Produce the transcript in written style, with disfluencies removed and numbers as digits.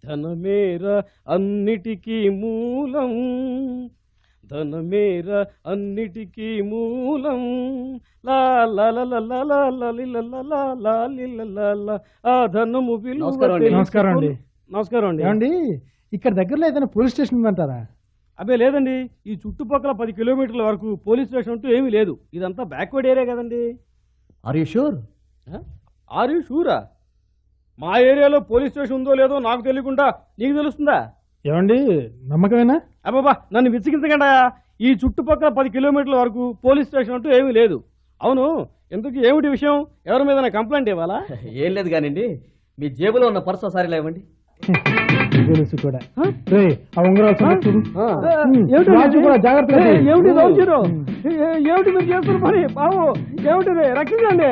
ధనమేర అన్నిటికీ మూలం, ధనమేర అన్నిటికీ మూలం, లా లా లా లా లా లా లా లిల లా లా లా లిల లా లా. ఆ ధనము విలువ. నమస్కారం అండి. నమస్కారం అండి. ఏమండి ఇక్కడ దగ్గరలో ఏదైనా పోలీస్ స్టేషన్ ఉందంటారా? అబ్బే లేదండి, ఈ చుట్టుపక్కల 10 కిలోమీటర్ల వరకు పోలీస్ స్టేషన్ అంటూ ఏమీ లేదు. ఇదంతా బ్యాక్వర్డ్ ఏరియా కదండి. Are you sure? Are you షూరా? మా ఏరియాలో పోలీస్ స్టేషన్ ఉందో లేదో నాకు తెలియకుండా నీకు తెలుస్తుందా? ఏమండి నమ్మకమేనా? అబ్బాబా నన్ను విసిగించకండా. ఈ చుట్టుపక్కల 10 కిలోమీటర్ల వరకు పోలీస్ స్టేషన్ అంటూ ఏమీ లేదు. అవును, ఎందుకు ఏమిటి విషయం? ఎవరి మీద కంప్లైంట్ ఇవ్వాలా? ఏం లేదు కానివ్వండి, మీ జేబులో ఉన్న పర్సు ఒకసారి లేవండి. తెలుసు కూడా. ఆ ఉంగరాలు చూడు. జాగ్రత్తగా. ఏమిటి దౌర్జన్యం? ఏమిటి మీరు చేస్తున్న పని? బాబు ఏమిటి? రక్షించండి.